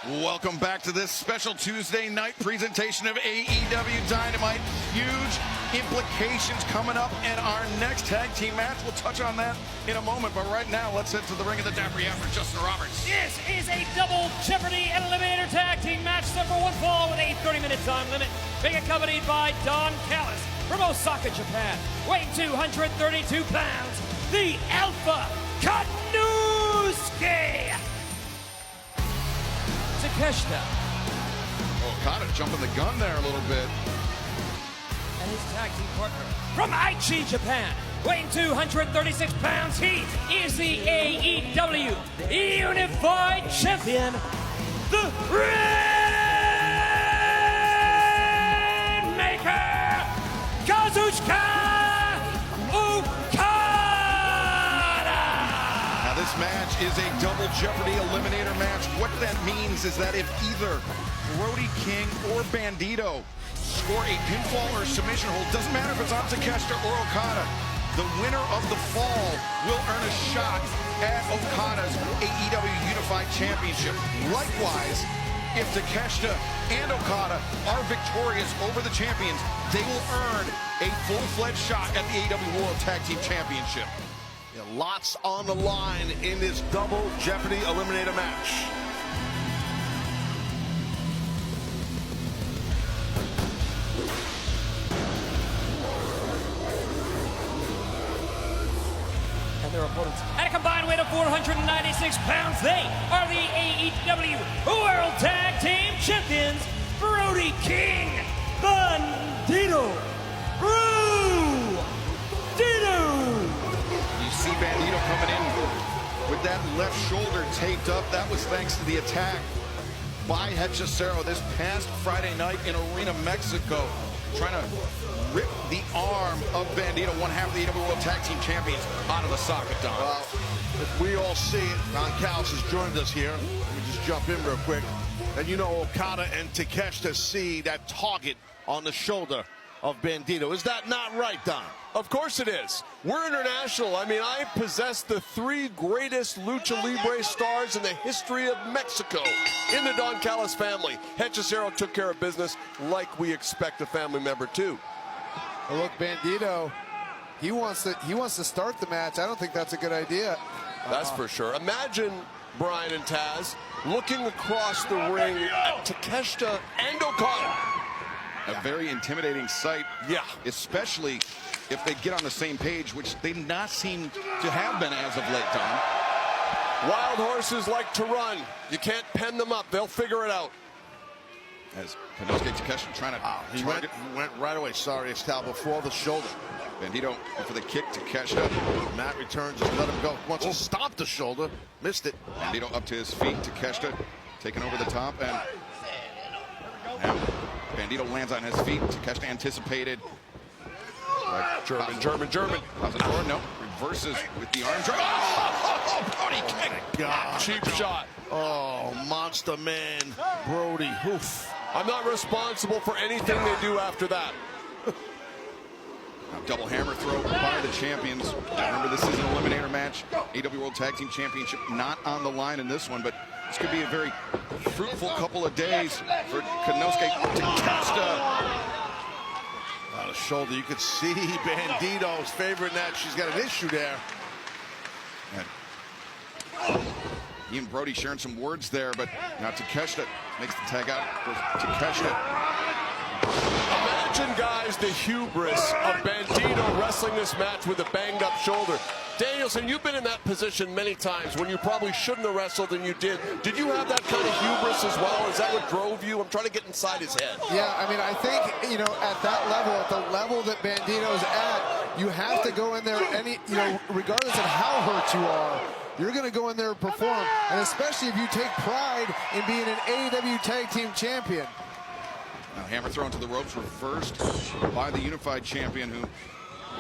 Welcome back to this special Tuesday night presentation of AEW Dynamite. Huge implications coming up in our next tag team match. We'll touch on that in a moment, but right now, let's head to the ring of the Dapper Yapper, Justin Roberts. This is a double Jeopardy and Eliminator tag team match set for one fall with a 30-minute time limit. Being accompanied by Don Callis from Osaka, Japan, weighing 232 pounds, the Alpha Konosuke. Takeshita. Okada jumping the gun there a little bit. And his tag team partner from Aichi, Japan, weighing 236 pounds, he is the AEW Unified Champion, the Rainmaker, Kazuchika Okada. Now this match is a double Jeopardy Eliminator match. What that means is that if either Brody King or Brodido score a pinfall or submission hold, doesn't matter if it's on Takeshita or Okada, the winner of the fall will earn a shot at Okada's AEW Unified Championship. Likewise, if Takeshita and Okada are victorious over the champions, they will earn a full-fledged shot at the AEW World Tag Team Championship. Yeah, lots on the line in this double Jeopardy Eliminator match. Their opponents at a combined weight of 496 pounds. They are the AEW World Tag Team Champions, Brody King, Brodido. You see Brodido coming in with that left shoulder taped up. That was thanks to the attack by Hechicero this past Friday night in Arena, Mexico, trying to rip the arm of Brodido, one half of the AEW World Tag Team Champions, out of the socket, Don. Well, if we all see it, Don Callis has joined us here. Let me just jump in real quick. And you know Okada and Takeshita see that target on the shoulder of Brodido. Is that not right, Don? Of course it is. We're international. I mean, I possess the three greatest Lucha Libre stars in the history of Mexico in the Don Callis family. Hechicero took care of business like we expect a family member to. Well, look, Brodido, he wants to start the match. I don't think that's a good idea. That's for sure. Imagine Brian and Taz looking across the ring at Takeshita and Okada. A very intimidating sight, yeah, especially if they get on the same page, which they do not seem to have been as of late, Don. Wild horses like to run. You can't pen them up. They'll figure it out. As Konosuke Takeshita trying to he went right away. Sorry, Excal, before the shoulder. Brodido for the kick. Takeshita. Matt returns, just let him go. Wants to stop the shoulder. Missed it. Brodido up to his feet. Takeshita taking over the top. And now Brodido lands on his feet. Takeshita anticipated. German. Cazador, no. Reverses with the arm drag. Oh, Brody kick. God. Cheap shot. Oh, monster man, Brody. Oof. I'm not responsible for anything they do after that. Now, double hammer throw by the champions. Remember, this is an Eliminator match. AEW World Tag Team Championship not on the line in this one, but this could be a very fruitful couple of days for Konosuke Takeshita. On the shoulder, you could see Brodido's favorite net. She's got an issue there. And he and Brody sharing some words there, but now Takeshita makes the tag out for Takeshita. Imagine, guys, the hubris of Brodido wrestling this match with a banged-up shoulder. Danielson, you've been in that position many times when you probably shouldn't have wrestled and you did. Did you have that kind of hubris as well? Is that what drove you? I'm trying to get inside his head. Yeah, I mean, I think, you know, at that level, at the level that Brodido's at, you have to go in there, regardless of how hurt you are, you're going to go in there and perform. And especially if you take pride in being an AEW Tag Team Champion. Now hammer thrown to the ropes, reversed by the Unified Champion, who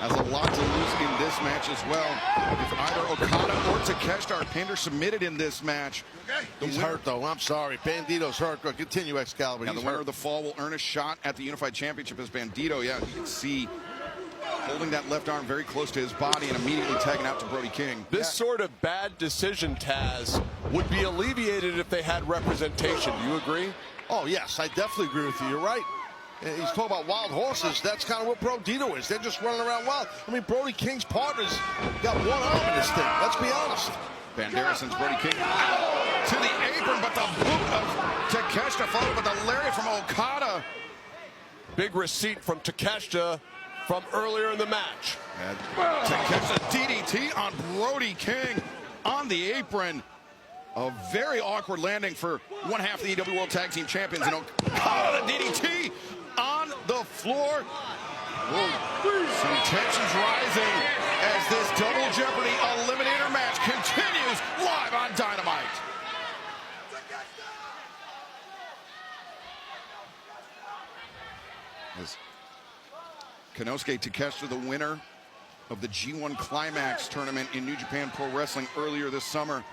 has a lot to lose in this match as well. If either Okada or Takeshita are pinned or submitted in this match. He's hurt, though. I'm sorry. Brodido's hurt. Continue, Excalibur. Now the winner of the fall will earn a shot at the Unified Championship as Brodido. Yeah, you can see holding that left arm very close to his body and immediately tagging out to Brody King. This sort of bad decision, Taz, would be alleviated if they had representation. Do you agree? Oh, yes, I definitely agree with you. You're right. He's talking about wild horses. That's kind of what Brodido is. They're just running around wild. I mean, Brody King's partners got one arm in this thing. Let's be honest. Banderas sends Brody King to the apron, but the boot of Takeshita followed with the lariat from Okada. Big receipt from Takeshita from earlier in the match. And Takeshita DDT on Brody King on the apron. A very awkward landing for one half of the AEW World Tag Team Champions. And Okada DDT on the floor. Whoa. Some tensions rising as this Double Jeopardy Eliminator match continues live on Dynamite. As Konosuke Takeshita, the winner of the G1 Climax tournament in New Japan Pro Wrestling earlier this summer,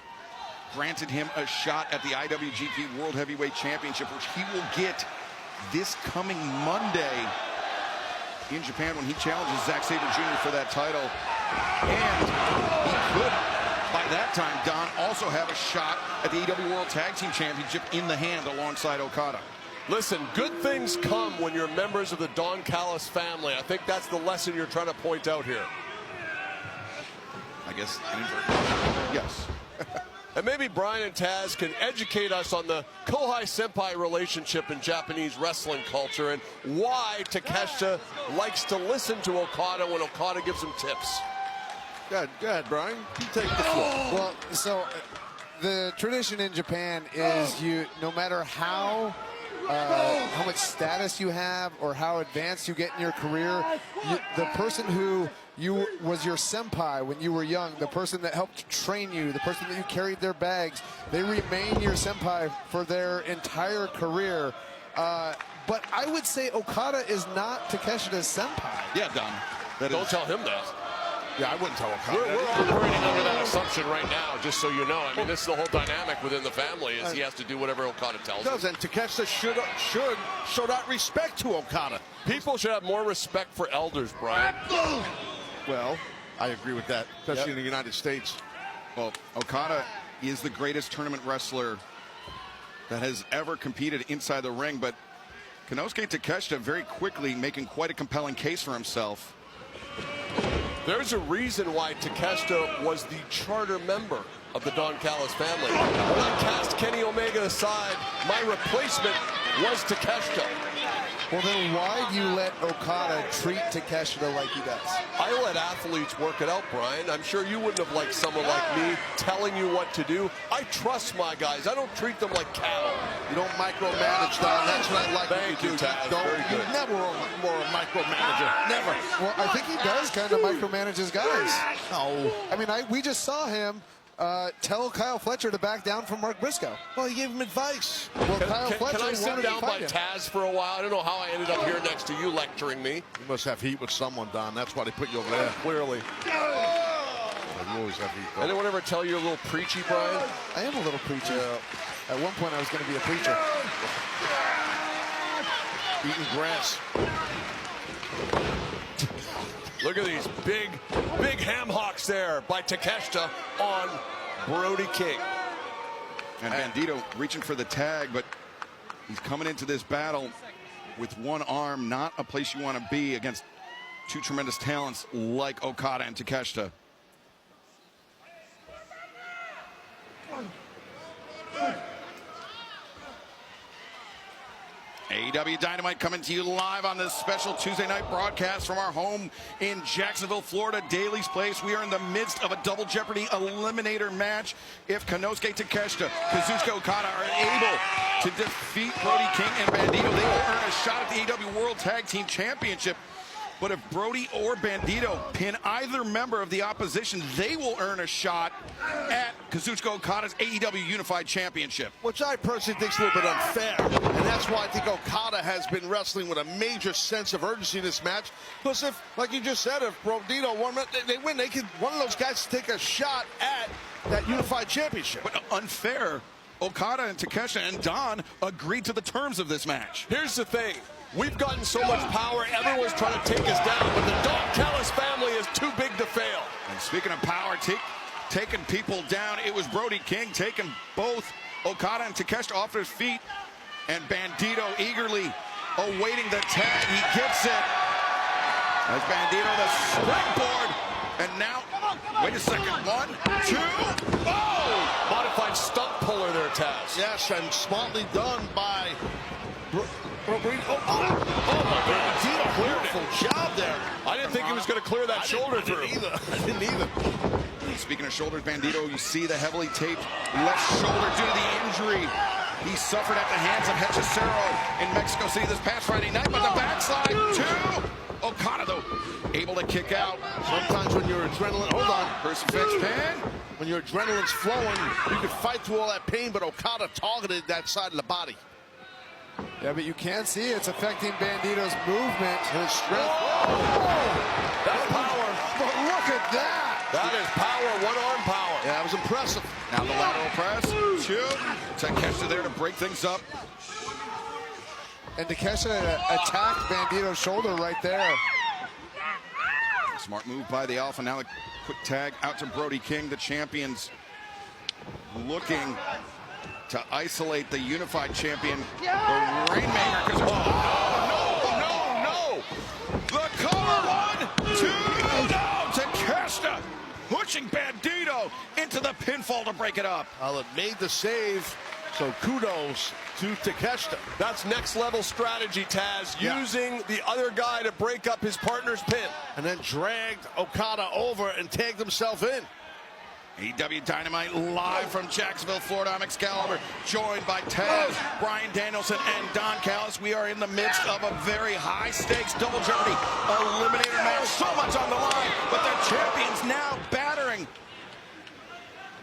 granted him a shot at the IWGP World Heavyweight Championship, which he will get this coming Monday in Japan when he challenges Zack Sabre Jr. for that title. And he could, by that time, Don, also have a shot at the AEW World Tag Team Championship in the hand alongside Okada. Listen, good things come when you're members of the Don Callis family. I think that's the lesson you're trying to point out here. I guess inadvertently, yes. And maybe Brian and Taz can educate us on the Kohai-senpai relationship in Japanese wrestling culture and why Takeshita likes to listen to Okada when Okada gives him tips. Go ahead, Brian. You take the floor. Well, so the tradition in Japan is no matter how much status you have or how advanced you get in your career, the person who was your senpai when you were young, the person that helped train you, the person that you carried their bags, they remain your senpai for their entire career. But I would say Okada is not Takeshita's senpai. Yeah, Don. Don't tell him that. Yeah, I wouldn't tell Okada. We're operating under that assumption right now, just so you know. I mean, this is the whole dynamic within the family is he has to do whatever Okada tells him. And Takeshita should show that respect to Okada. People should have more respect for elders, Brian. Well, I agree with that, especially in the United States. Well, Okada is the greatest tournament wrestler that has ever competed inside the ring, but Konosuke Takeshita very quickly making quite a compelling case for himself. There's a reason why Takeshita was the charter member of the Don Callis family. When I cast Kenny Omega aside, my replacement was Takeshita. Well, then why do you let Okada treat Takeshita like he does? I let athletes work it out, Brian. I'm sure you wouldn't have liked someone like me telling you what to do. I trust my guys. I don't treat them like cattle. You don't micromanage, Don. That's what I like. Thank you, Taz. You never were a micromanager. Never. Well, I think he does kind of micromanage his guys. No. I mean, we just saw him tell Kyle Fletcher to back down from Mark Briscoe. Well, he gave him advice. Well, Kyle Fletcher can I sit wanted down to by fight him. Taz for a while? I don't know how I ended up here next to you lecturing me. You must have heat with someone, Don. That's why they put you over there. Clearly. You always have heat, though. Anyone ever tell you a little preachy, Brian? I am a little preacher. At one point, I was going to be a preacher. Eating grass. Look at these big ham hocks there by Takeshita on Brody King. And Bandito reaching for the tag, but he's coming into this battle with one arm, not a place you want to be against two tremendous talents like Okada and Takeshita. AEW Dynamite coming to you live on this special Tuesday night broadcast from our home in Jacksonville, Florida, Daly's Place. We are in the midst of a Double Jeopardy Eliminator match. If Konosuke Takeshita, Kazuchika Okada are able to defeat Brody King and Bandito, they will earn a shot at the AEW World Tag Team Championship. But if Brody or Bandito pin either member of the opposition, they will earn a shot at Kazuchika Okada's AEW Unified Championship. Which I personally think is a little bit unfair. And that's why I think Okada has been wrestling with a major sense of urgency in this match. Because if, like you just said, if Brodido won, they win, they could, one of those guys take a shot at that Unified Championship. But unfair, Okada and Takeshita and Don agreed to the terms of this match. Here's the thing. We've gotten so much power, everyone's trying to take us down, but the Don Callis family is too big to fail. And speaking of power, taking people down, it was Brody King taking both Okada and Takeshita off their feet. And Bandito eagerly awaiting the tag. He gets it. As Bandito the springboard. And now, wait a second. 1, 2, oh! Modified stump puller there, Taz. Yes, and smartly done by Brodido. Oh my God, beautiful job there. I didn't think he was going to clear that shoulder through. I didn't either. Speaking of shoulders, Bandito, you see the heavily taped left shoulder due to the injury he suffered at the hands of Hechicero in Mexico City this past Friday night. But the backslide to Okada, though, able to kick out. Sometimes when your adrenaline, hold on, Crucifix pin. when your adrenaline's flowing, you can fight through all that pain, but Okada targeted that side of the body. Yeah, but you can see it's affecting Bandito's movement. His strength. That's power. But look at that. That is power, one-arm power. Yeah, that was impressive. Now the lateral press. 2. Takeshita there to break things up. And Takeshita attacked Bandito's shoulder right there. Smart move by the Alpha. Now a quick tag out to Brody King. The champions looking to isolate the unified champion, the Rainmaker. No. The cover. 1, 2, no. Takeshita pushing Bandito into the pinfall to break it up. Well, it made the save, so kudos to Takeshita. That's next level strategy, Taz. Yeah. Using the other guy to break up his partner's pin. And then dragged Okada over and tagged himself in. AEW Dynamite live from Jacksonville, Florida. I'm Excalibur, joined by Taz, Bryan Danielson, and Don Callis. We are in the midst of a very high-stakes double jeopardy eliminator match. So much on the line, but the champions now battering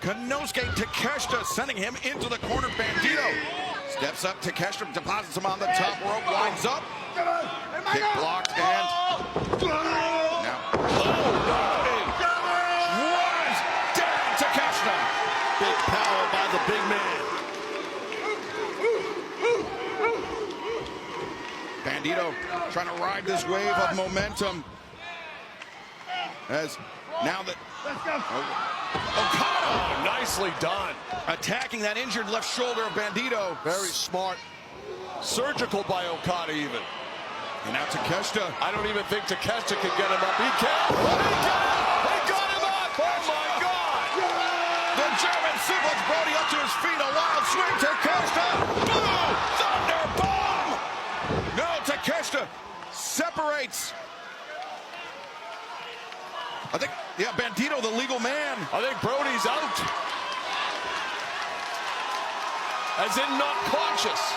Konosuke Takeshita, sending him into the corner. Bandito steps up. Takeshita deposits him on the top rope, winds up. Kick blocked, and now. Big power by the big man. Bandito trying to ride this wave of momentum. As now that Okada, Oh, nicely done. attacking that injured left shoulder of Bandito. Very smart. Surgical by Okada even. And now Takeshita. I don't even think Takeshita can get him up. He can. He got him up. Oh my God. The German suplex Brody up to his feet. A wild swing. Takeshita. Boom! Thunder bomb. No, Takeshita separates. I think, yeah, Bandito, the legal man. I think Brody's out. As in not conscious.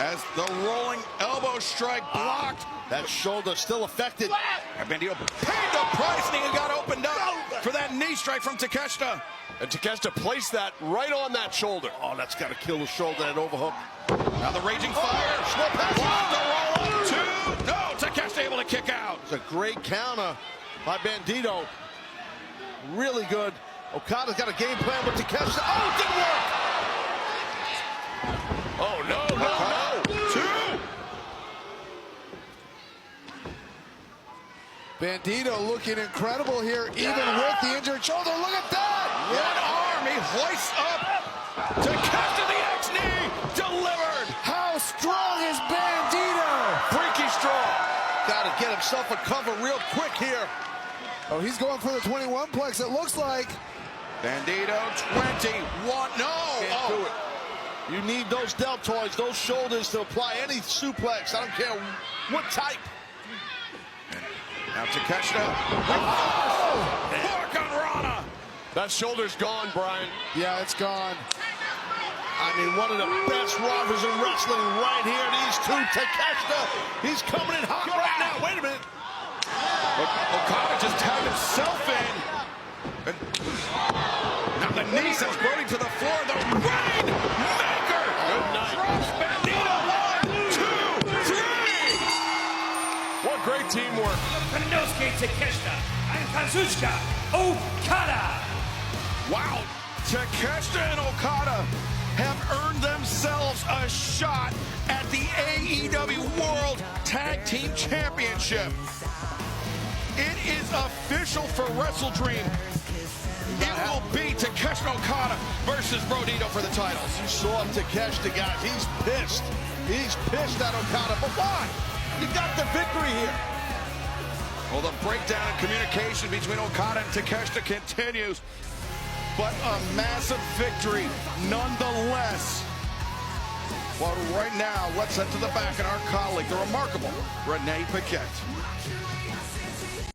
As the rolling elbow strike blocked. That shoulder still affected. And Bandito paid the price, and he got opened up for that knee strike from Takeshita. And Takeshita placed that right on that shoulder. Oh, that's got to kill the shoulder, that overhook. Now the raging fire. Slow pass. Blocked the roll up. 2. No, Takeshita able to kick out. It's a great counter by Bandito. Really good. Okada's got a game plan with Takeshita. Oh, it didn't work. Oh, no. 2. Bandito looking incredible here, even with the injured shoulder. Look at that! One arm, he hoists up. Takeshita, the X-knee, delivered. How strong is Bandito? Freaky strong. Got to get himself a cover real quick here. Oh, he's going for the 21 plex, it looks like. Bandito, 21. No. Can't do it. You need those deltoids, those shoulders to apply any suplex. I don't care what type. Now Takeshita. Rana. That shoulder's gone, Brian. Yeah, it's gone. I mean, one of the best rivals in wrestling right here. These two, Takeshita, he's coming in hot right now. Wait a minute. Okada just tagged himself in. And now the knee sends Brody to the floor. The Rainmaker. Good night. Drops Bandito. 1, 2, 3. What great teamwork. Konosuke Takeshita and Kazuchika Okada. Wow. Takeshita and Okada have earned themselves a shot at the AEW World Tag Team Championship. It is official for WrestleDream. It will be Takeshita Okada versus Brodido for the titles. You saw Takeshita, guys. He's pissed. He's pissed at Okada. But why? You got the victory here. Well, the breakdown in communication between Okada and Takeshita continues. But a massive victory nonetheless. Well, right now, let's head to the back and our colleague, the remarkable Renee Paquette.